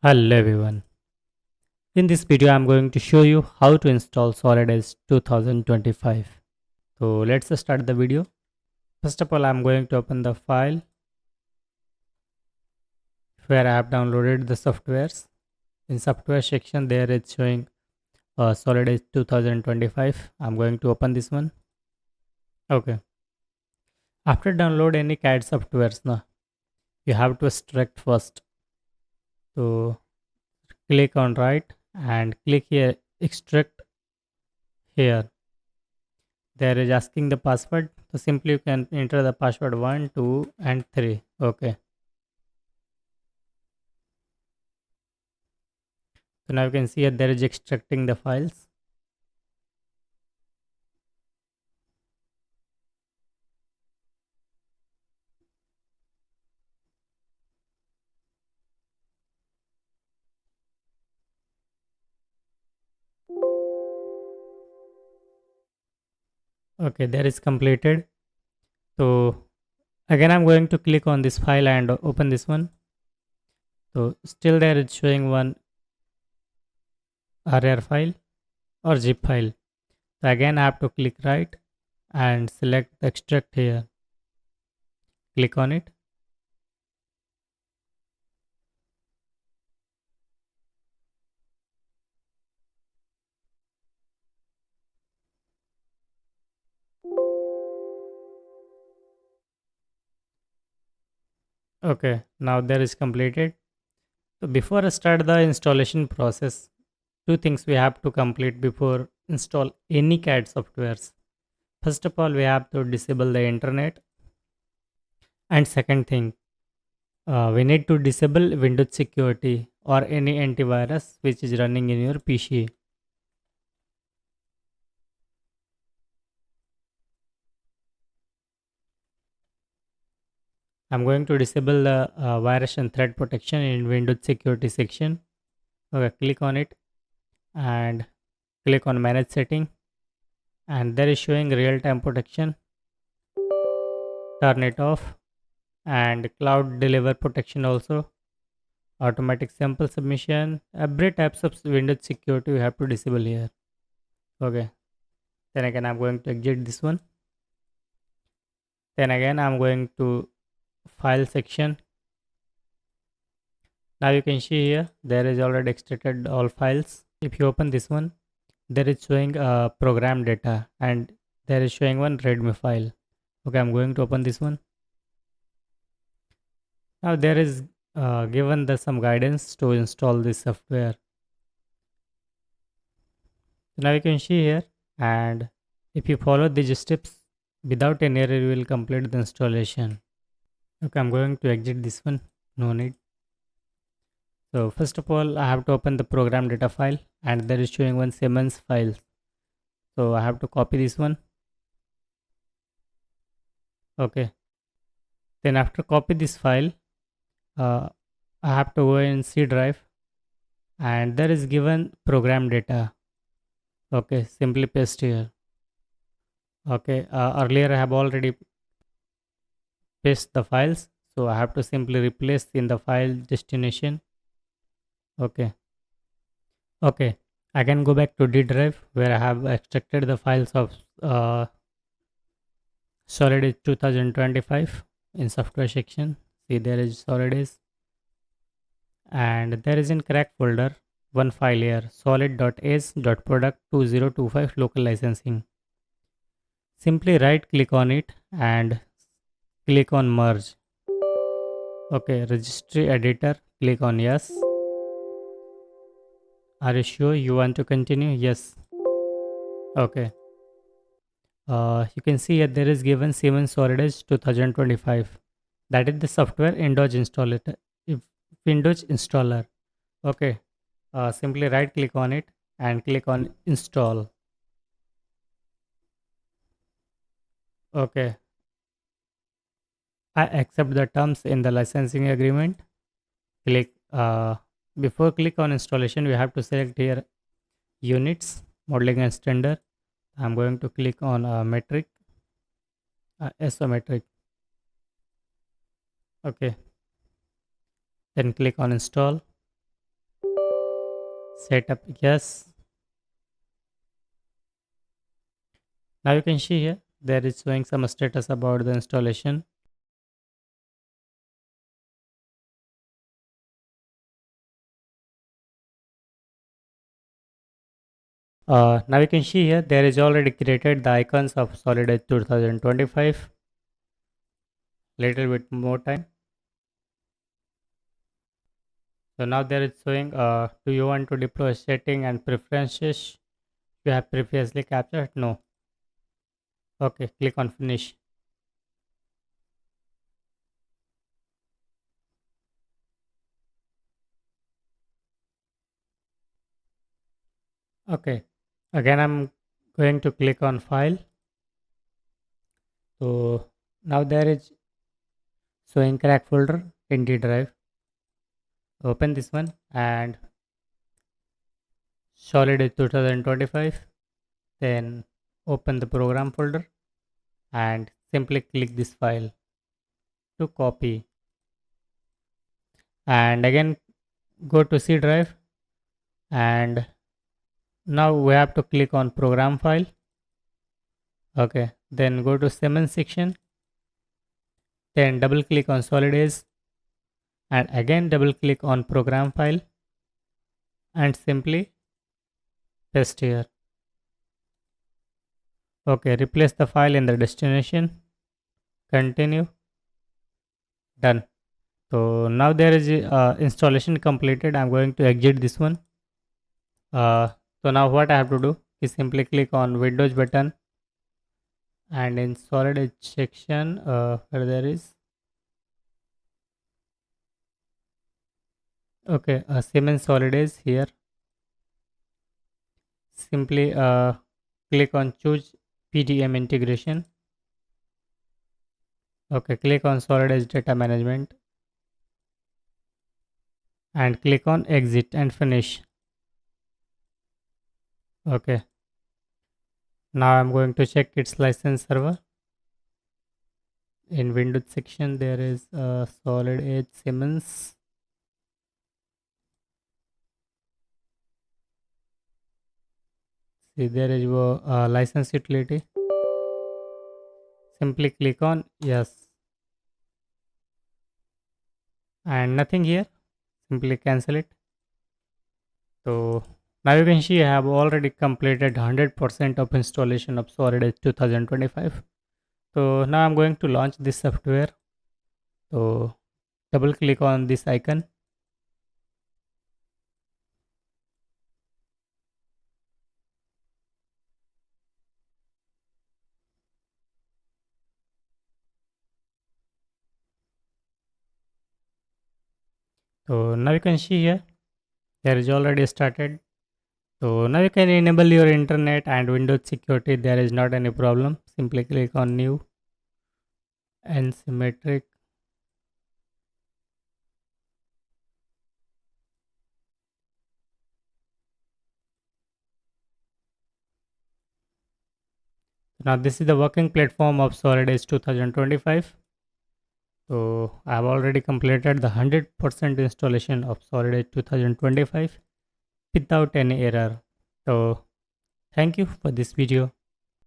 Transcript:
Hello everyone. In this video I'm going to show you how to install Solid Edge 2025. So let's start the video. First of all I'm going to open the file where I have downloaded the softwares. In software section there it's showing Solid Edge 2025. I'm going to open this one. Okay. After download any CAD softwares now you have to extract first. So click on right and click here extract here. There is asking the password, so simply you can enter the password 1 2 and 3. Okay, so now you can see that there is extracting the files. Okay, there is completed. So again I'm going to click on this file and open this one. So still there is showing one RR file or zip file. So again I have to click right and select the extract here, click on it. Okay, now there is completed. So before I start the installation process, two things we have to complete before install any CAD softwares. First of all, we have to disable the internet, and second thing, we need to disable Windows security or any antivirus which is running in your PC. I'm going to disable the virus and threat protection in Windows security section. Okay, click on it and click on manage setting, and there is showing real time protection. Turn it off, and cloud deliver protection also, automatic sample submission, every types of Windows security we have to disable here. Okay, then again I'm going to exit this one. Then again I'm going to file section. Now you can see here there is already extracted all files. If you open this one, there is showing program data and there is showing one readme file. Okay, I'm going to open this one. Now there is given the some guidance to install this software. So now you can see here, and if you follow these steps without any error, you will complete the installation. Okay, I'm going to exit this one. No need. So first of all, I have to open the program data file, and there is showing one Siemens file. So I have to copy this one. Okay. Then after copy this file, uh, I have to go in C drive, and there is given program data. Okay, simply paste here. Okay, earlier I have already paste the files, so I have to simply replace in the file destination. Okay. Okay, I can go back to D drive where I have extracted the files of uh, Solid 2025 in software section. See, there is Solid, and there is in crack folder one file here, solid.s.product2025 local licensing. Simply right click on it and click on merge. Okay, registry editor, click on yes. Are you sure you want to continue? Yes. Okay. You can see here there is given Siemens Solidus 2025. That is the software Windows installer. If Windows installer. Okay. Simply right click on it and click on install. Okay. I accept the terms in the licensing agreement. Click before click on installation, we have to select here units, modeling and standard. I'm going to click on metric, isometric. Okay. Then click on install. Setup, yes. Now you can see here there is showing some status about the installation. Now you can see here there is already created the icons of Solid Edge 2025. Little bit more time. So now there is showing do you want to deploy setting and preferences you have previously captured? No. Okay, click on finish. Okay, again I'm going to click on file. So now there is showing crack folder in D drive. Open this one and Solid Edge 2025. Then open the program folder and simply click this file to copy. And again go to C drive and now we have to click on program file. Okay, then go to Siemens section, then double click on Solid Edge and again double click on program file and simply paste here. Okay, replace the file in the destination, continue, done. So now there is installation completed. I'm going to exit this one. So now what I have to do is simply click on Windows button and in Solid Edge section where there is okay Siemens Solid Edge here. Simply click on choose PDM integration. Okay, click on Solid Edge data management and click on exit and finish. Okay, now I'm going to check its license server. In Windows section there is Solid Edge Siemens. See there is license utility. Simply click on yes and nothing here. Simply cancel it. So now you can see I have already completed 100% of installation of Solid Edge 2025. So now I'm going to launch this software. So double click on this icon. So now you can see here there is already started. So now you can enable your internet and Windows security. There is not any problem. Simply click on new and symmetric. Now this is the working platform of Solid Edge 2025. So I have already completed the 100% installation of Solid Edge 2025 without any error. So thank you for this video.